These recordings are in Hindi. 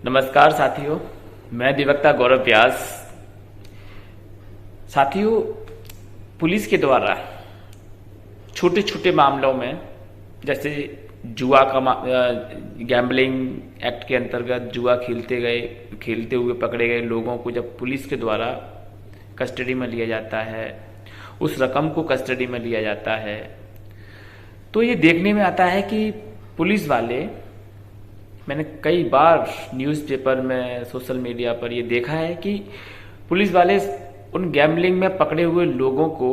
नमस्कार साथियों, मैं अधिवक्ता गौरव व्यास। साथियों, पुलिस के द्वारा छोटे छोटे मामलों में, जैसे जुआ का गैम्बलिंग एक्ट के अंतर्गत जुआ खेलते हुए पकड़े गए लोगों को जब पुलिस के द्वारा कस्टडी में लिया जाता है, उस रकम को कस्टडी में लिया जाता है, तो ये देखने में आता है कि पुलिस वाले, मैंने कई बार न्यूज़पेपर में, सोशल मीडिया पर ये देखा है कि पुलिस वाले उन गैम्बलिंग में पकड़े हुए लोगों को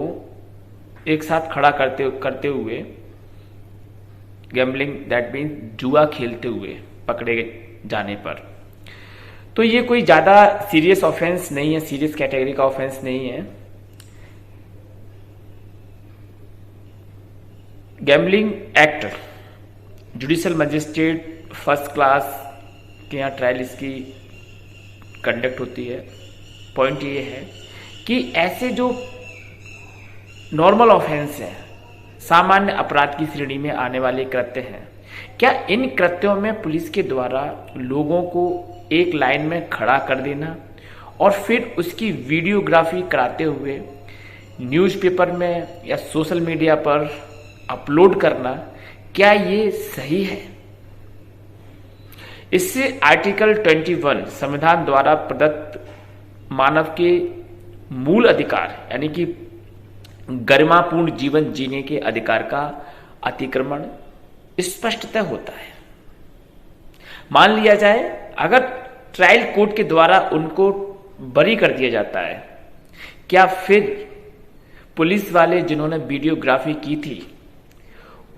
एक साथ खड़ा करते हुए, गैम्बलिंग दैट मीन्स जुआ खेलते हुए पकड़े जाने पर, तो ये कोई ज़्यादा सीरियस ऑफेंस नहीं है, सीरियस कैटेगरी का ऑफेंस नहीं है। Gambling act judicial magistrate first class के यहाँ ट्रायल इसकी कंडक्ट होती है। पॉइंट ये है कि ऐसे जो नॉर्मल ऑफेंस है, सामान्य अपराध की श्रेणी में आने वाले कृत्य हैं, क्या इन कृत्यों में पुलिस के द्वारा लोगों को एक लाइन में खड़ा कर देना और फिर उसकी वीडियोग्राफी कराते हुए न्यूज़पेपर में या सोशल मीडिया पर अपलोड करना, क्या ये सही है? इससे आर्टिकल 21 संविधान द्वारा प्रदत्त मानव के मूल अधिकार यानी कि गरिमापूर्ण जीवन जीने के अधिकार का अतिक्रमण स्पष्टतः होता है। मान लिया जाए, अगर ट्रायल कोर्ट के द्वारा उनको बरी कर दिया जाता है, क्या फिर पुलिस वाले जिन्होंने वीडियोग्राफी की थी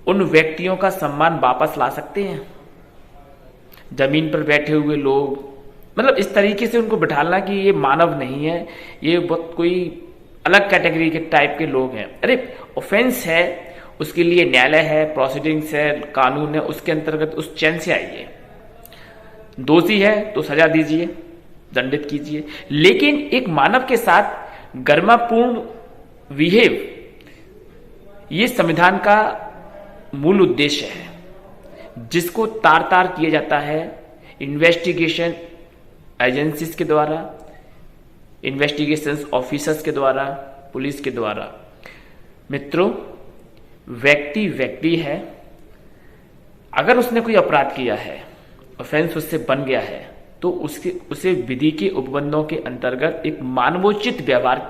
उन व्यक्तियों का सम्मान वापस ला सकते हैं? जमीन पर बैठे हुए लोग, मतलब इस तरीके से उनको बिठाना कि ये मानव नहीं है, ये बहुत कोई अलग कैटेगरी के टाइप के लोग हैं। अरे ऑफेंस है, उसके लिए न्यायालय है, प्रोसीडिंग्स है, कानून है, उसके अंतर्गत उस चैन से आइए। दोषी है तो सजा दीजिए, दंडित कीजिए, लेकिन एक मानव के साथ गरिमापूर्ण बिहेव, ये संविधान का मूल उद्देश्य है, जिसको तार तार किया जाता है इन्वेस्टिगेशन एजेंसीज के द्वारा, इन्वेस्टिगेशन ऑफिसर्स के द्वारा, पुलिस के द्वारा। मित्रों, व्यक्ति व्यक्ति है, अगर उसने कोई अपराध किया है, ऑफेंस उससे बन गया है, तो उसे विधि के उपबंधों के अंतर्गत एक मानवोचित व्यवहार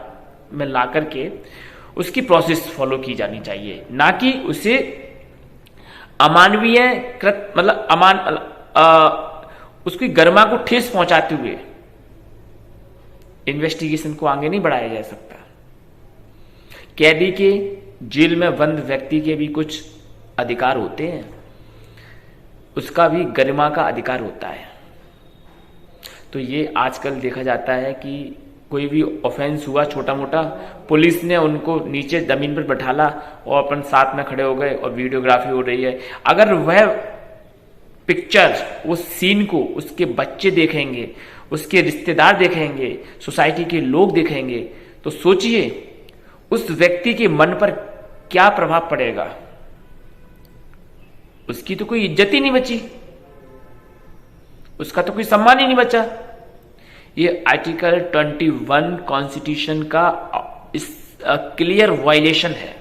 में ला करके उसकी प्रोसेस फॉलो की जानी चाहिए, ना कि उसे अमानवीय उसकी गरिमा को ठेस पहुंचाते हुए इन्वेस्टिगेशन को आगे नहीं बढ़ाया जा सकता। कैदी के, जेल में बंद व्यक्ति के भी कुछ अधिकार होते हैं, उसका भी गरिमा का अधिकार होता है। तो ये आजकल देखा जाता है कि कोई भी ऑफेंस हुआ छोटा मोटा, पुलिस ने उनको नीचे जमीन पर बैठाला और अपन साथ में खड़े हो गए और वीडियोग्राफी हो रही है। अगर वह पिक्चर, उस सीन को उसके बच्चे देखेंगे, उसके रिश्तेदार देखेंगे, सोसाइटी के लोग देखेंगे, तो सोचिए उस व्यक्ति के मन पर क्या प्रभाव पड़ेगा। उसकी तो कोई इज्जत ही नहीं बची, उसका तो कोई सम्मान ही नहीं बचा। ये आर्टिकल 21 कॉन्स्टिट्यूशन का क्लियर वायलेशन है,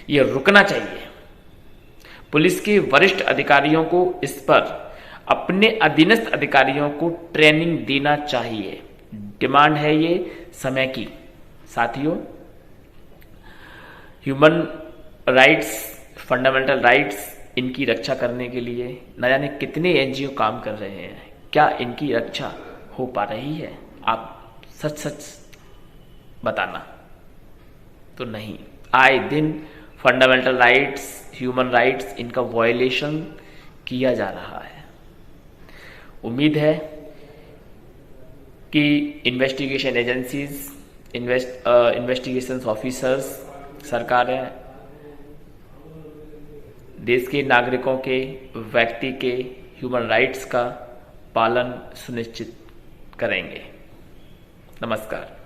ये रुकना चाहिए। पुलिस के वरिष्ठ अधिकारियों को इस पर अपने अधीनस्थ अधिकारियों को ट्रेनिंग देना चाहिए, डिमांड है ये समय की। साथियों, ह्यूमन राइट्स, फंडामेंटल राइट्स, इनकी रक्षा करने के लिए न जाने कितने एनजीओ काम कर रहे हैं। क्या इनकी रक्षा हो पा रही है? आप सच सच बताना। तो नहीं, आए दिन फंडामेंटल राइट्स, ह्यूमन राइट्स, इनका वायलेशन किया जा रहा है। उम्मीद है कि इन्वेस्टिगेशन एजेंसीज, इन्वेस्टिगेशन ऑफिसर्स, सरकारें देश के नागरिकों के, व्यक्ति के ह्यूमन राइट्स का पालन सुनिश्चित करेंगे। नमस्कार।